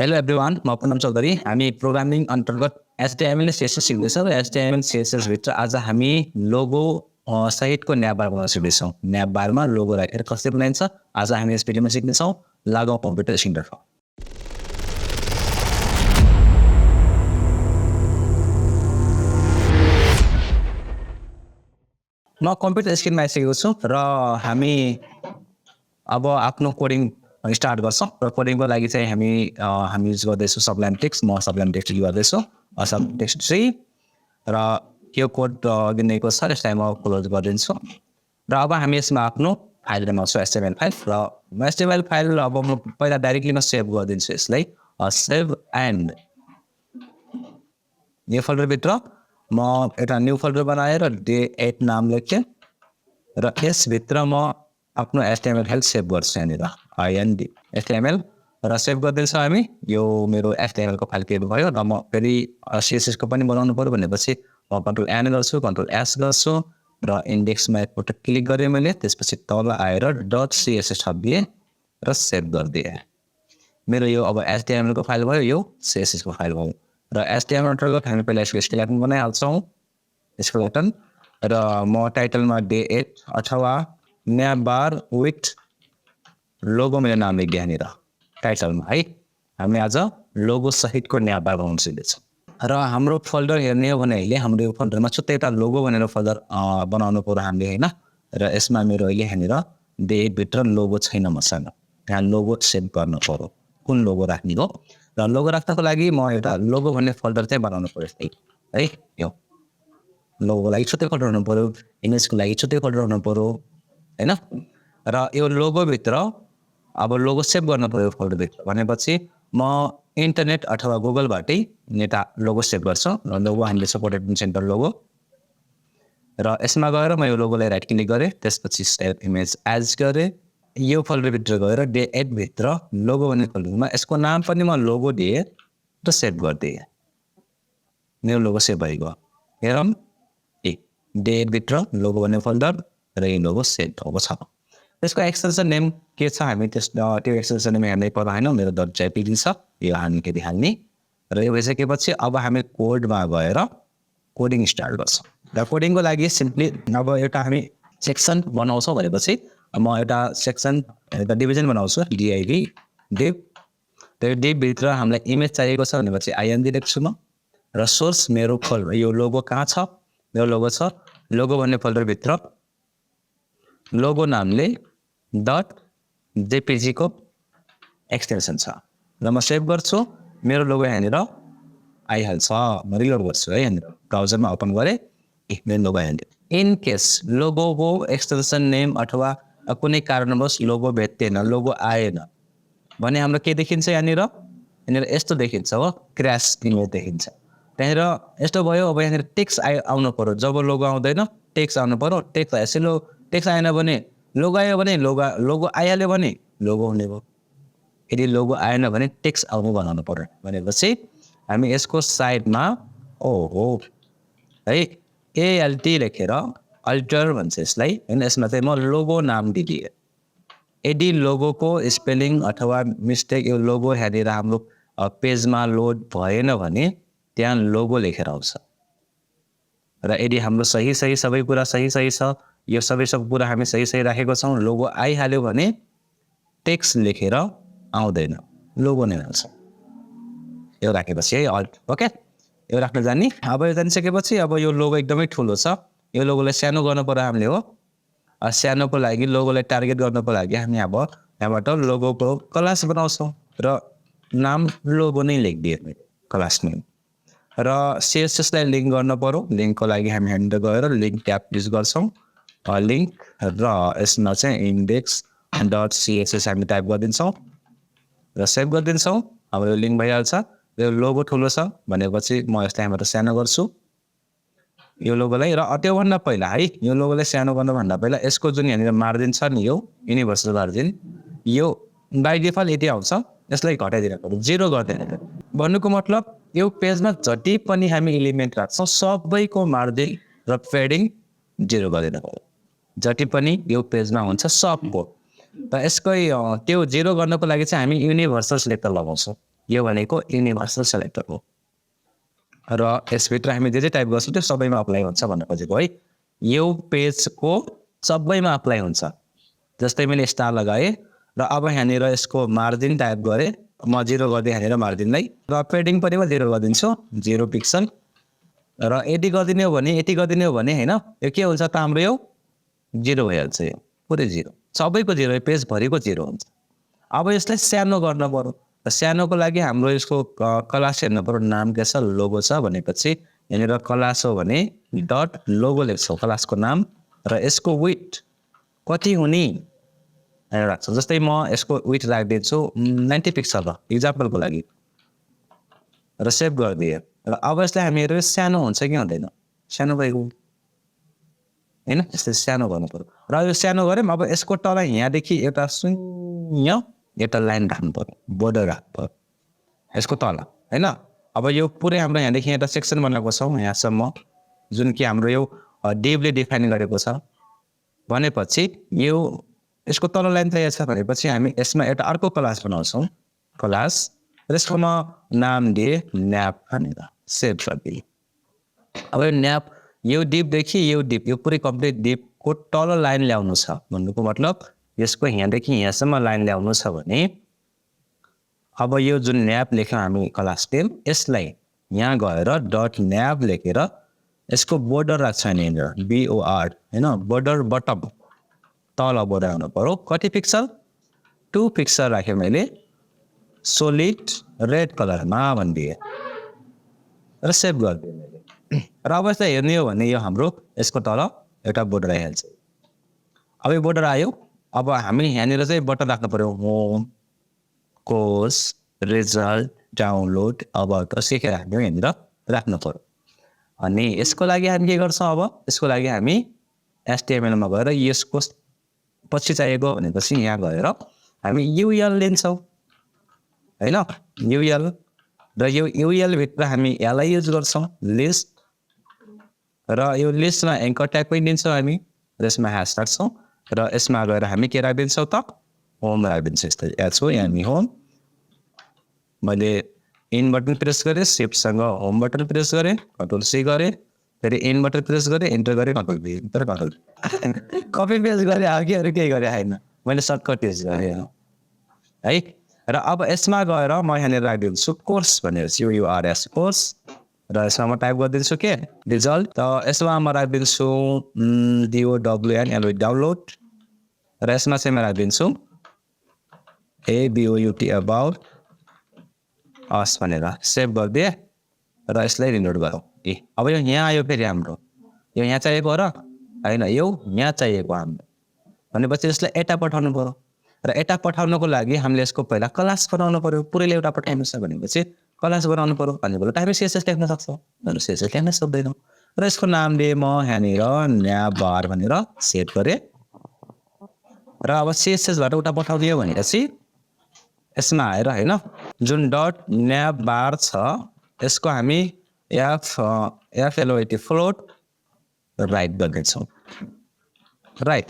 Hello everyone, म पूनम चौधरी। हामी programming अन्तर्गत HTML CSS सिक्दैछौँ र HTML CSS भित्र आज हामी लोगो सहितको न्याबबार बनाउन सिक्दैछौँ। न्याबबारमा लोगो राखेर कसरी बनाइन्छ आज हामी यस भिडियोमा सिक्नेछौँ। लागौँ कम्प्युटर स्क्रिनतर्फ। म कम्प्युटर स्क्रिनमा आइसकेको छु र हामी अब आफ्नो कोडिङ स्टार्ट गर्छौँ र कोडिङको लागि चाहिँ हामी युज गर्दैछौँ सबलाइन टेक्स्ट। म सबलाइन टेक्स्ट युज गर्दैछु, सबलाइन टेक्स्ट 3 र यो कोड दिएको छ, यसलाई म क्लोज गरिदिन्छु र अब हामी यसमा आफ्नो फाइल बनाउँछौँ HTML फाइल र HTML फाइल अब म पहिला डाइरेक्टली म सेभ गरिदिन्छु यसलाई सेभ एन्ड न्यू फोल्डरभित्र म एउटा न्यू फोल्डर बनाएर Day-08 नाम लेख्थेँ र यसभित्र म आफ्नो HTML फाइल सेभ गर्छु। यहाँनिर IND HTML र सेभ गरिदिन्छौँ हामी। यो मेरो HTML को फाइल के भयो र म फेरि CSS को पनि बनाउनु पर्यो भनेपछि म Ctrl+N गर्छु, Ctrl+S गर्छु र इन्डेक्समा एकपल्ट क्लिक गरेँ मैले। त्यसपछि तल आएर .css थपिदिएँ र सेभ गरिदिएँ। मेरो यो अब HTML को फाइल भयो, यो CSS को फाइल भयो र HTML अन्तर्गत हामी पहिला यसको स्केलेटन बनाइहाल्छौँ। स्केलेटन र म टाइटलमा Day-08 अथवा न्याबबार विथ लोगो मेरो नाम लेखिदिएँ यहाँनिर टाइटलमा है। हामी आज लोगो सहितको न्याबबार बनाउन सिक्दैछौँ र हाम्रो फोल्डर हेर्ने हो भने अहिले हाम्रो यो फोल्डरमा छुट्टै एउटा लोगो भनेर फोल्डर बनाउनु पर्यो हामीले हैन। र यसमा मेरो अहिले यहाँनिर Day-08 भित्र लोगो छैन मसँग। यहाँ लोगो सेभ गर्न पर्यो, कुन लोगो राख्ने हो र लोगो राख्नको लागि म एउटा लोगो भन्ने फोल्डर चाहिँ बनाउनु पर्यो है। यो लोगोको लागि छुट्टै फोल्डर हुनु पर्यो, इमेजको लागि छुट्टै फोल्डर हुनु पर्यो हैन। र यो लोगोभित्र अब लोगो सेभ गर्न पर्यो फोल्डरभित्र भनेपछि म इन्टरनेट अथवा गुगलबाटै एउटा लोगो सेभ गर्छु र लोगो हामीले सपोर्टेड सेन्टर लोगो र यसमा गएर म यो लोगोलाई राइट क्लिक गरेँ, त्यसपछि सेभ इमेज एज गरेँ। यो फोल्डरभित्र गएर Day-08 भित्र लोगो भन्ने फोल्डरमा यसको नाम पनि म लोगो दिएँ र सेभ गरिदिएँ। मेरो लोगो सेभ भइगयो। हेरौँ Day-08 भित्र लोगो भन्ने फोल्डर र यो लोगो सेभ भएको छ। त्यसको एक्सटेन्सन नेम के छ हामी त्यो एक्सटेन्सन नेम हेर्नै पर्यो हैन। मेरो .jpg छ, यो हामी हाल्ने र यो भइसकेपछि अब हामी कोडमा गएर कोडिङ स्टार्ट गर्छौँ र कोडिङको लागि सिम्पली अब एउटा हामी सेक्सन बनाउँछौँ भनेपछि म एउटा सेक्सन एउटा डिभिजन बनाउँछु div div। त्यो डिभभित्र हामीलाई इमेज चाहिएको छ भनेपछि IND लेख्छु म र सोर्स मेरो फोल्डर यो लोगो कहाँ छ, मेरो लोगो छ लोगो भन्ने फोल्डरभित्र लोगो नामले .jpg को एक्सटेन्सन छ र म सेभ गर्छु। मेरो लोगो यहाँनिर आइहाल्छ। म रिलोड गर्छु है, यहाँनिर ब्राउजरमा ओपन गरेँ, मेरो लोगो यहाँनिर। इन केस लोगोको एक्सटेन्सन नेम अथवा कुनै कारणवश लोगो भेट्दैन, लोगो आएन भने हाम्रो के देखिन्छ यहाँनिर यस्तो देखिन्छ हो, क्र्यास इमेज देखिन्छ। त्यहाँनिर यस्तो भयो। अब यहाँनिर टेक्स्ट आउनु पर्यो। जब लोगो आउँदैन टेक्स्ट आउनु पर्यो। टेक्स्ट आएन भने लोगो आयो भने लोगो आइहाल्यो भने लोगो हुने भयो। यदि लोगो आएन भने टेक्स्ट आउनु बनाउनु पर्यो भनेपछि हामी यसको साइडमा है ALT लेखेर अल्टर भन्छ यसलाई हैन। यसमा चाहिँ म लोगो नाम दिदिएँ। यदि लोगोको स्पेलिङ अथवा मिस्टेक यो लोगो यहाँनिर हाम्रो पेजमा लोड भएन भने त्यहाँ लोगो लेखेर आउँछ र यदि हाम्रो सही सबै कुरा सही छ, यो सब कुरा हामी सही राखेको छौँ, लोगो आइहाल्यो भने टेक्स्ट लेखेर आउँदैन, लोगो नै आउँछ। यो राखेपछि है अल्ट ओके, यो राख्न जान्ने। अब यो जानिसकेपछि अब यो लोगो एकदमै ठुलो छ, यो लोगोलाई सानो गर्नु पर्यो हामीले हो। सानोको लागि लोगोलाई टार्गेट गर्नको लागि हामी अब यहाँबाट लोगोको क्लास बनाउँछौँ र नाम लोगो नै लेखिदिएँ मैले, क्लास नेम र CSS लाई लिङ्क गर्न पर्यो। लिङ्कको लागि हामी यहाँनिर गएर लिङ्क ट्याब युज गर्छौँ लिङ्क र यसमा चाहिँ index.css हामी टाइप गरिदिन्छौँ र सेभ गरिदिन्छौँ। अब यो लिङ्क भइहाल्छ। यो लोगो ठुलो छ भनेपछि म यसलाई यहाँबाट सानो गर्छु यो लोगोलाई। र त्योभन्दा पहिला है यो लोगोलाई सानो गर्नुभन्दा पहिला यसको जुन यहाँनिर मार्जिन छ नि, यो युनिभर्सल मार्जिन, यो बाई डिफल्ट यति आउँछ, यसलाई घटाइदिनु पर्यो, 0 गर्दैन। भन्नुको मतलब यो पेजमा जति पनि हामी एलिमेन्ट राख्छौँ सबैको मार्जिन र पेडिङ 0 गरिदिनु पर्यो। जति पनि यो पेजमा हुन्छ सबको। र यसकै त्यो 0 गर्नको लागि चाहिँ हामी युनिभर्सल सिलेक्टर लगाउँछौँ। यो भनेको युनिभर्सल सेलेक्टर हो र यसभित्र हामी जे टाइप गर्छौँ त्यो सबैमा अप्लाई हुन्छ भन्न खोजेको है। यो पेजको सबैमा अप्लाई हुन्छ। जस्तै मैले स्टार लगाएँ र अब यहाँनिर यसको मार्जिन टाइप गरेँ, म 0 गरिदिएँ यहाँनिर मार्जिनलाई र पेडिङ पनि म 0 गरिदिन्छु, 0 पिक्सल र यदि गरिदिने हो भने हैन यो के हुन्छ त हाम्रो यो 0 भइहाल्छ, यो पुरै 0 सबैको 0 पेजभरिको 0 हुन्छ। अब यसलाई सानो गर्न पर्यो र सानोको लागि हाम्रो यसको क्लास हेर्नु पर्यो, नाम के छ लोगो छ भनेपछि यहाँनिर क्लास हो भने डट लोगो लेख्छौँ क्लासको नाम र यसको विड्थ कति हुने राख्छौँ। जस्तै म यसको विड्थ राखिदिन्छु 90 पिक्सल र इक्जाम्पलको लागि र सेभ गरिदिएँ र अब यसलाई हामी हेरेर सानो हुन्छ कि हुँदैन, सानो भएको हैन, यसले सानो गर्नु पर्यो र यो सानो गऱ्यौँ। अब यसको तल यहाँदेखि एउटा शून्य एउटा लाइन राख्नु पर्यो, बोर्डर राख्नु पर्यो यसको तल हैन। अब यो पुरै हाम्रो यहाँदेखि एउटा सेक्सन बनाएको छौँ यहाँसम्म जुन कि हाम्रो यो डिभले डिफाइन गरेको छ भनेपछि यो यसको तल लाइन चाहिएको छ भनेपछि हामी यसमा एउटा अर्को क्लास बनाउँछौँ, क्लास र यसको म नाम दिए न्याप भनेर सेभ गरिदिएँ। अब यो न्याप यो डिपदेखि यो डिप यो पुरै कम्प्लिट डिपको तल लाइन ल्याउनु छ भन्नुको मतलब यसको यहाँदेखि यहाँसम्म लाइन ल्याउनु छ भने अब यो जुन न्याप लेख्यौँ हामी क्लास नेम यसलाई यहाँ गएर डट न्याप लेखेर यसको बोर्डर राख्छ यहाँनिर BOR हैन, बोर्डर बटम तल बोर्डर आउनु पर्यो। कति पिक्सल 2 पिक्सल राखेँ मैले, सोलिड रेड कलरमा भनिदिएँ र सेभ गरिदिएँ मैले र अब यसलाई हेर्ने हो भने यो हाम्रो यसको तल एउटा बोर्डर आइहाल्छ। अब यो बोर्डर आयो, अब हामी यहाँनिर चाहिँ बटन राख्नु पर्यो, home course result download about us के राख्ने हो यहाँनिर राख्नु पर्यो। अनि यसको लागि हामी के गर्छौँ, अब यसको लागि हामी HTML मा गएर यसको पछि चाहिएको भनेपछि यहाँ गएर हामी UL लिन्छौँ हैन, UL र यो UL भित्र हामी यसलाई युज गर्छौँ लिस्ट र यो लिस्टमा एङ्कर ट्याग पनि दिन्छौँ हामी र यसमा ह्यास राख्छौँ र यसमा गएर हामी के राखिदिन्छौँ त होम राखिदिन्छौँ। यस्तै एच हो यहाँ होम, मैले इन बटन प्रेस गरेँ, शिफ्टसँग होम बटन प्रेस गरेँ, कन्ट्रोल C गरेँ, फेरि इन बटन प्रेस गरेँ, इन्टर गरेँ, control V, enter control copy paste गरेँ, आगे अरू केही गरेँ होइन, मैले सर्टकट युज गरेँ है। र अब यसमा गएर म यहाँनिर राखिदिन्छु कोर्स भनेर COURS कोर्स र यसमा म टाइप गरिदिन्छु के रिजल्ट, त यसमा म राखिदिन्छु DOWN डाउनलोड र यसमा चाहिँ म राखिदिन्छु ABOUT अबाउट अस भनेर सेभ गरिदिएँ र यसलाई रिलोड गरौँ। अब यो यहाँ आयो, फेरि हाम्रो यो यहाँ चाहिएको र होइन यो यहाँ चाहिएको हाम्रो भनेपछि यसलाई एटा पठाउनु पर्यो र एटा पठाउनको लागि हामीले यसको पहिला क्लास बनाउनु पर्यो। पुरैले एउटा पठाउनु छ भनेपछि क्लास बनाउनु पर्यो, भनेको टाइपै CSS लेख्न सक्छौँ तर CSS लेख्न सक्दैनौँ र यसको नाम दिए म यहाँनिर न्याबार भनेर सेभ गरेँ र अब CSS बाट उता पठाउदियो भनेपछि यसमा आएर हैन जुन डट न्याबार छ यसको हामी FLOAT फ्लोट राइट गर्दैछौँ। राइट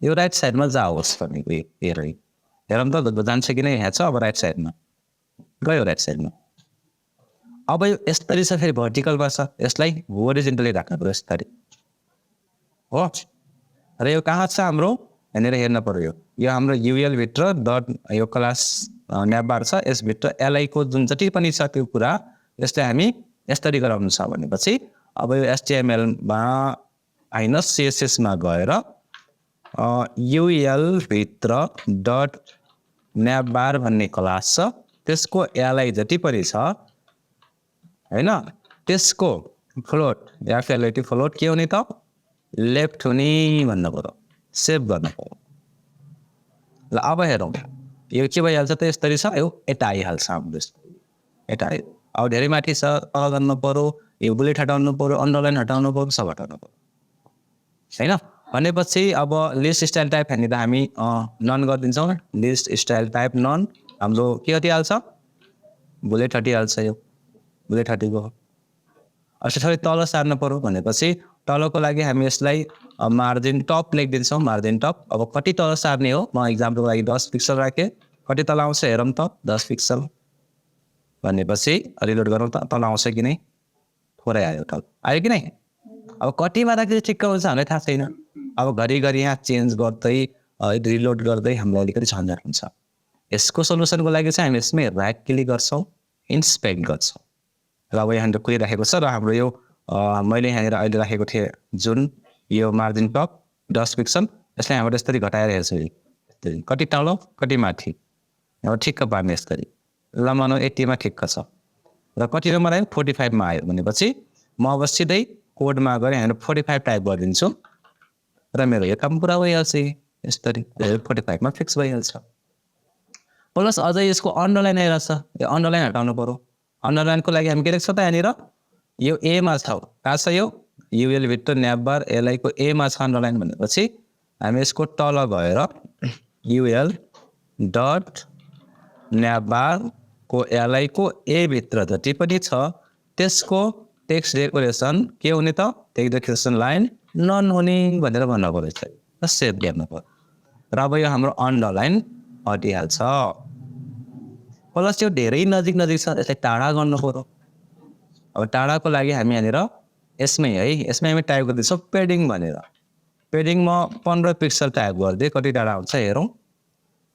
यो राइट साइडमा जाओस् भनेको हेरौँ त जान्छ कि नै, यहाँ छ अब राइट साइडमा गयो, राइट साइडमा। अब यो यसरी छ, फेरि भर्टिकलमा छ, यसलाई होरिजोन्टली राख्नु पर्यो यसरी हो र यो कहाँ छ हाम्रो यहाँनिर हेर्न पर्यो। यो हाम्रो UL भित्र डट यो क्लास न्याबार छ, यसभित्र LI को जुन जति पनि छ त्यो कुरा यसलाई हामी यसरी गराउनु छ भनेपछि अब यो HTML मा हैन CSS मा गएर UL भित्र डट न्याबार भन्ने क्लास छ, त्यसको LI जति पनि छ हैन त्यसको फ्लोट FLOAT फ्लोट के हुने त लेफ्ट हुने भन्नु पर्यो, सेभ गर्नु पर्यो। ल अब हेरौँ यो के भइहाल्छ त यसरी छ, यो यता आइहाल्छ हाम्रो यता आयो। अब धेरै माथि छ, तल गर्नु पर्यो, यो बुलेट हटाउनु पर्यो, अन्डरलाइन हटाउनु पर्यो, सब हटाउनु पर्यो हैन। भनेपछि अब लिस्ट स्टाइल टाइप यहाँनिर हामी नन गरिदिन्छौँ, लिस्ट स्टाइल टाइप नन, हाम्रो के हटिहाल्छ बुलेट हटिहाल्छ, यो बुलेट हटेको थोरै तल सार्नु पर्यो भनेपछि तलको लागि हामी यसलाई मार्जिन टप लेखिदिन्छौँ, मार्जिन टप। अब कति तल सार्ने हो, म इक्जाम्पलको लागि 10 पिक्सल राखेँ, कति तल आउँछ हेरौँ त 10 पिक्सल भनेपछि रिलोड गरौँ त तल आउँछ कि नै थोरै आयो तल आयो कि नै अब कतिमा राख्दा ठिक्क हुन्छ हामीलाई थाहा छैन अब घरिघरि यहाँ चेन्ज गर्दै रिलोड गर्दै हामीलाई अलिकति झन्झट हुन्छ यसको सल्युसनको लागि चाहिँ हामी यसमै राइट क्लिक गर्छौँ इन्सपेक्ट गर्छौँ र अब यहाँनिर कुदिराखेको छ र हाम्रो यो मैले यहाँनिर अहिले राखेको थिएँ जुन यो मार्जिन टप 10 पिक्सल यसलाई हामीबाट यसरी घटाएर हेर्छु यसरी कति तल कति माथि अब ठिक्क पार्ने यसरी ल मानौ 80 मा ठिक्क छ र कति नम्बर आयो 45 मा आयो भनेपछि म अब सिधै कोडमा गएर यहाँ 45 टाइप गरिदिन्छु र मेरो यो काम पुरा भइहाल्छ यसरी 45 मा फिक्स भइहाल्छ प्लस अझै यसको अन्डरलाइन आइरहेछ यो अन्डरलाइन हटाउनु पर्यो अन्डरलाइनको लागि हामी के लेख्छौँ त यहाँनिर यो ए मा छ कहाँ छ यो युएल भित्र न्याबबार एलआई को ए मा छ अन्डरलाइन भनेपछि हामी यसको तल गएर युएल डट न्याबबार को एलआई को ए भित्र जति पनि छ त्यसको टेक्स्ट डेकोरेसन के हुने त टेक्स्ट डेकोरेसन लाइन नन हुने भनेर भन्नु पर्यो र सेभ गर्नु पर्यो र अब यो हाम्रो अन्डरलाइन हटिहाल्छ प्लस यो धेरै नजिक छ यसलाई टाढा गर्नु पर्यो अब टाढाको लागि हामी यहाँनिर यसमै हामी टाइप गर्दैछौँ पेडिङ भनेर पेडिङ म 15 पिक्सल टाइप गरिदिएँ कति टाढा हुन्छ हेरौँ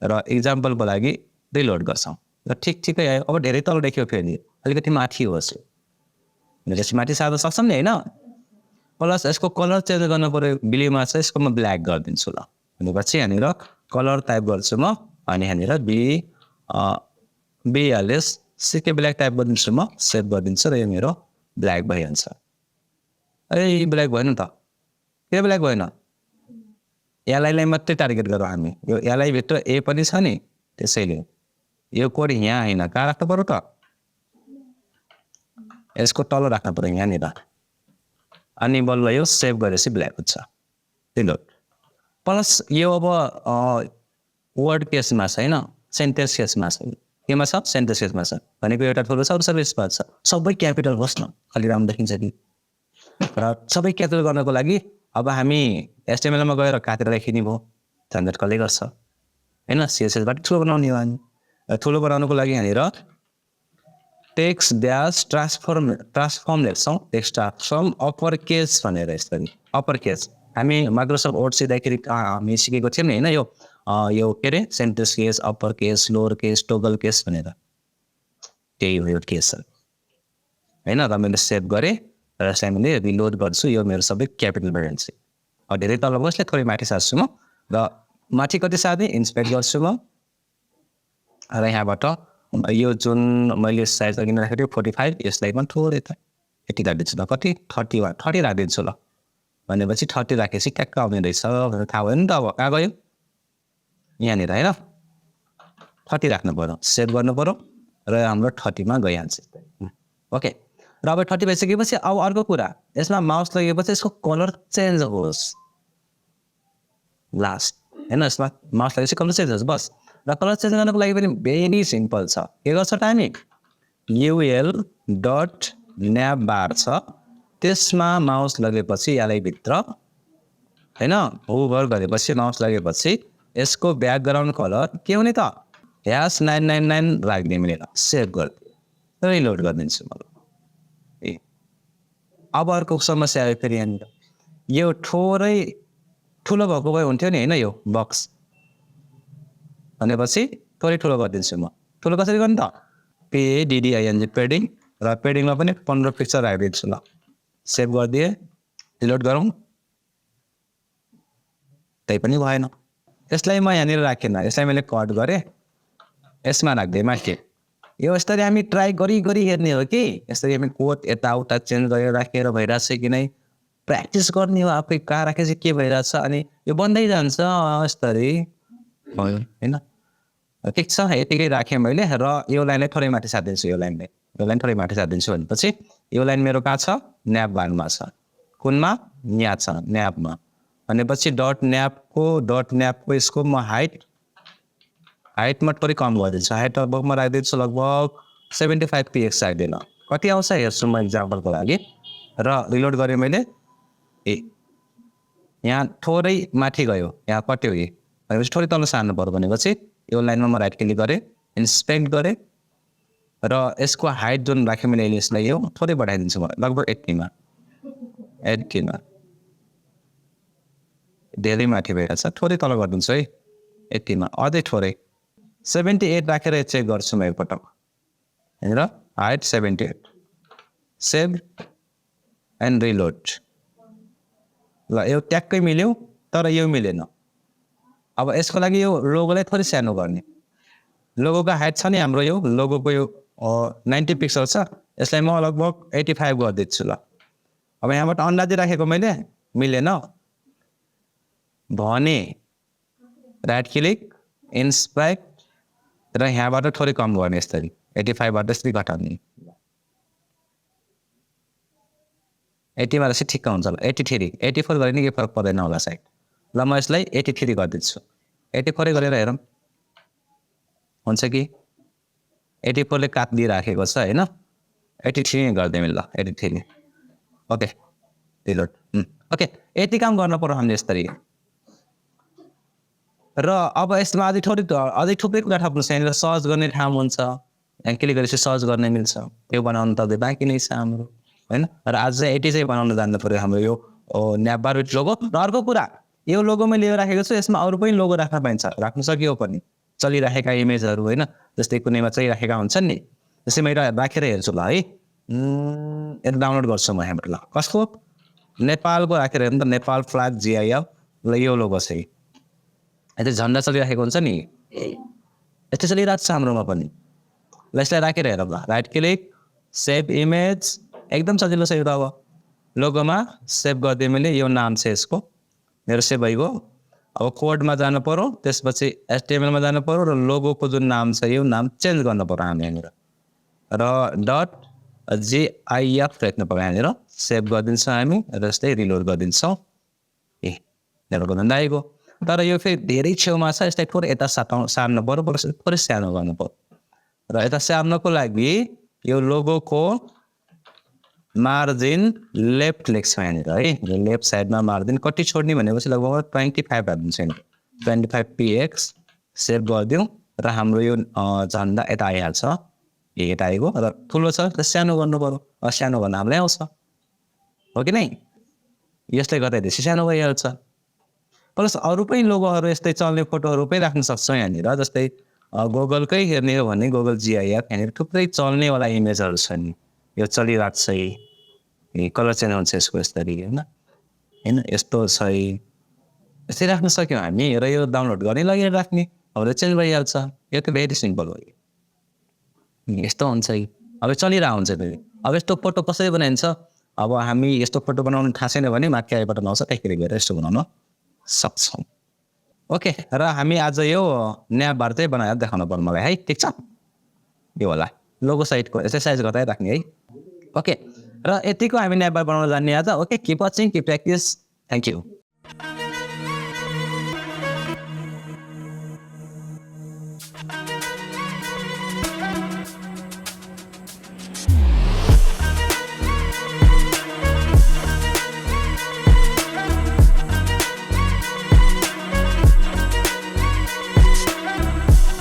र इक्जाम्पलको लागि रिलोड गर्छौँ र ठिकै आयो अब धेरै तल देखियो फेरि अलिकति माथि होस् भनेपछि माथि सार्न सक्छौँ नि होइन प्लस यसको कलर चेन्ज गर्नु पर्यो ब्लूमा छ यसको म ब्ल्याक गरिदिन्छु ल भनेपछि यहाँनिर कलर टाइप गर्छु म अनि यहाँनिर बिएलएस सिके ब्ल्याक टाइप गरिदिन्छु म सेभ गरिदिन्छु र यो मेरो ब्ल्याक भइहाल्छ ब्ल्याक भएन त के ब्ल्याक भएन एलआईलाई मात्रै टार्गेट गरौँ हामी यो एलआई भित्र ए पनि छ नि त्यसैले यो कोड यहाँ होइन कहाँ राख्नु पर्यो त यसको तल राख्नु पर्यो यहाँनिर अनि बल्ल यो सेभ गरेपछि ब्ल्याक हुन्छ रिलोड प्लस यो अब वर्ड केसमा छ होइन सेन्टेन्स केसमा छ केमा छ सेन्टेन्स केसमा छ भनेको एउटा ठुलो छ अरू सबै स्पेस छ सबै क्यापिटल होस् न अलि राम्रो देखिन्छ कि र सबै क्यापिटल गर्नको लागि अब हामी HTML मा गएर काटेर लेखिने भयो झन्झट कसले गर्छ हैन CSS बाट ठुलो बनाउने हो हामी ठुलो बनाउनको लागि यहाँनिर टेक्स्ट ड्याश ट्रान्सफर्म लेख्छौँ टेक्स्ट ट्रान्सफर्म अप्पर केस भनेर यसरी अप्पर केस हामी माइक्रोसफ्ट वर्ड सिक्दाखेरि हामी सिकेको थियौँ नि हैन यो के अरे sentence case upper case lower case toggle case भनेर त्यही हो यो केस हैन र मैले सेभ गरेँ र यसलाई मैले रिलोड गर्छु यो मेरो सबै क्यापिटल भइहाल्छ अब धेरै तल भयो यसलाई थोरै माथि सार्छु म र माथि कति सार्ने इन्सपेक्ट गर्छु म र यहाँबाट यो जुन मैले साइज अघि राखेको थिएँ 45 यसलाई पनि थोरै त यति राखिदिन्छु ल कति 30 राखिदिन्छु ल भनेपछि 30 राखेपछि ट्याक्क आउने रहेछ भनेर थाहा भयो नि त अब कहाँ गयो यहाँनिर होइन 30 राख्नु पर्यो सेभ गर्नु पर्यो र हाम्रो 30 मा गइहाल्छ ओके र अब 30 भइसकेपछि अब अर्को कुरा यसमा माउस लगेपछि यसको कलर चेन्ज होस् लास्ट हैन यसमा माउस लगेपछि कलर चेन्ज होस् बस र कलर चेन्ज गर्नको लागि पनि भेरी सिम्पल छ के गर्छ त हामी युएल डट न्याबबार छ त्यसमा माउस लगेपछि एलआई भित्र हैन होभर गरेपछि माउस लगेपछि यसको ब्याकग्राउन्ड कलर के हुने त #999 राख्दिए मैले सेभ गर्दिए रिलोड गरिदिन्छु म अब अर्को समस्या आयो फेरि यहाँनिर यो थोरै ठुलो भएको भए हुन्थ्यो नि हैन यो बक्स भनेपछि थोरै ठुलो गरिदिन्छु म ठुलो कसरी गर्ने त PADDING पेडिङ र पेडिङमा पनि 15 पिक्सल राखिदिन्छु ल सेभ गरिदिए रिलोड गरौँ त्यही पनि भएन यसलाई म यहाँनिर राखेन यसलाई मैले कट गरेँ यसमा राख्दिएँ माथि यो यसरी हामी ट्राई गरी हेर्ने हो कि यसरी हामी कोड यताउता चेन्ज गरेर राखेर भइरहेछ कि नै प्र्याक्टिस गर्ने हो आफै कहाँ राखेपछि के भइरहेछ अनि यो बन्दै जान्छ यसरी भयो हैन ठिक छ यतिकै राखेँ मैले र यो लाइनलाई थोरै माथि सार्दिन्छु यो लाइन थोरै माथि सार्दिन्छु भनेपछि यो लाइन मेरो कहाँ छ न्याबबारमा छ कुनमा यहाँ छ न्याबमा भनेपछि डट न्याबको यसको म हाइटमा थोरै कम गरिदिन्छु हाइट लगभग म राखिदिन्छु लगभग 75 px राख्दिन कति आउँछ हेर्छु म इक्जाम्पलको लागि र रिलोड गरेँ मैले यहाँ थोरै माथि गयो यहाँ कट्यो भनेपछि थोरै तल सार्नु पर्यो भनेपछि यो लाइनमा म राइट क्लिक गरेँ इन्सपेक्ट गरेँ र यसको हाइट जुन राखेँ मैले यसलाई यो थोरै बढाइदिन्छु म लगभग 80 मा धेरै माथि भइरहेछ थोरै तल गरिदिन्छु है 80 मा अझै थोरै 78 राखेर चेक गर्छु म एकपटक हेर हाइट 78 सेभ एन्ड रिलोड ल यो ट्याक्कै मिल्यो तर यो मिलेन अब यसको लागि यो लोगोलाई थोरै सानो गर्ने लोगोको हाइट छ नि हाम्रो यो लोगोको यो 90 पिक्सल छ यसलाई म लगभग 85 गरिदिन्छु ल अब यहाँबाट अन्दाजी राखेको मैले मिलेन भने राइट क्लिक इन्सपेक्ट र यहाँबाट थोरै कम गर्ने यसरी 85 बाट यसरी घटाउने 80 मा चाहिँ ठिक्क हुन्छ ल 83 84 गरे नि के फरक पर्दैन होला सायद ल म यसलाई 83 गरिदिन्छु 84 गरेर हेरौँ हुन्छ कि 84 ले काट दिइराखेको छ हैन 83 गरिदिएँ ल 83 ओके रिलोड ओके यति काम गर्न पर्यो हामीले यसरी र अब यसमा अझै थुप्रै कुरा थप्नु छ यहाँनिर सर्च गर्ने ठाउँ हुन्छ यहाँ क्लिक गरेपछि सर्च गर्ने मिल्छ त्यो बनाउनु त बाँकी नै छ हाम्रो हैन र आज चाहिँ 80 चाहिँ बनाउन जान्नु पर्यो हाम्रो यो न्याबबार विथ लोगो र अर्को कुरा यो लोगो मैले लिएर राखेको छु यसमा अरू पनि लोगो राख्न पाइन्छ राख्न सकियो पनि चलिराखेका इमेजहरू हैन जस्तै कुनैमा चलिराखेका हुन्छन् नि जस्तै मैले राखेर हेर्छु ल है यसलाई डाउनलोड गर्छु म यहाँबाट ल कसको नेपालको राखेर हेर्नु त नेपाल फ्ल्याग जिआइएफ ल यो लोगो चाहिँ यतै झन्डा चलिराखेको हुन्छ नि यस्तै चलिरहेको छ हाम्रोमा पनि ल यसलाई राखेर हेरौँ ल राइट क्लिक सेभ इमेज एकदम सजिलो छ यो त अब लोगोमा सेभ गरिदिएँ मैले यो नाम छ यसको मेरो सेभ भइगयो अब कोडमा जानु पर्यो त्यसपछि HTML मा जानु पर्यो र लोगोको जुन नाम छ यो नाम चेन्ज गर्न पर्यो हामी यहाँनिर र .gif लेख्नु पर्यो यहाँनिर सेभ गरिदिन्छौँ हामी र यस्तै रिलोड गरिदिन्छौँ मेरो गर्दा आइगयो तर यो फेरि धेरै छेउमा छ यसलाई थोरै यता सार्नु पर्यो थोरै सानो गर्नु पर्यो र यता सार्नको लागि यो लोगोको मार्जिन लेफ्ट लेख्छ यहाँनिर है लेफ्ट साइडमा मार्जिन कति छोड्ने भनेपछि लगभग 25 हालिदिन्छ यहाँनिर 25 px सेभ गरिदिउँ र हाम्रो यो झन्डा यता आइहाल्छ यता आइगयो र ठुलो छ सानो गर्नु पर्यो सानो गर्न हामीलाई आउँछ हो कि नै यसले गर्दाखेरि सानो भइहाल्छ प्लस अरू पनि लोगोहरू यस्तै चल्ने फोटोहरू पनि राख्न सक्छौँ यहाँनिर जस्तै गुगलकै हेर्ने हो भने गुगल जिआइएफ यहाँनिर थुप्रै चल्नेवाला इमेजहरू छन् यो चलिरहेको छ कलर चेन्ज हुन्छ यसको यसरी होइन यस्तो छ यस्तै राख्न सक्यौँ हामी र यो डाउनलोड गर्ने लगेर राख्ने अब चेन्ज भइहाल्छ यो त भेरी सिम्पल हो यस्तो हुन्छ अब चलिरहेको हुन्छ फेरि अब यस्तो फोटो कसरी बनाइन्छ अब हामी यस्तो फोटो बनाउनु थाहा छैन भने माथि आइबाट आउँछ त्यही गएर यस्तो बनाउन सक्छौँ ओके र हामी आज यो न्याबबार चाहिँ बनाएर देखाउनु पर्यो मलाई है ठिक छ यो होला लोगो साइडको यसै साइज गर्दै राख्ने है ओके र यतिको हामी न्याबबार बनाउन जान्ने आज okay keep watching keep practice thank you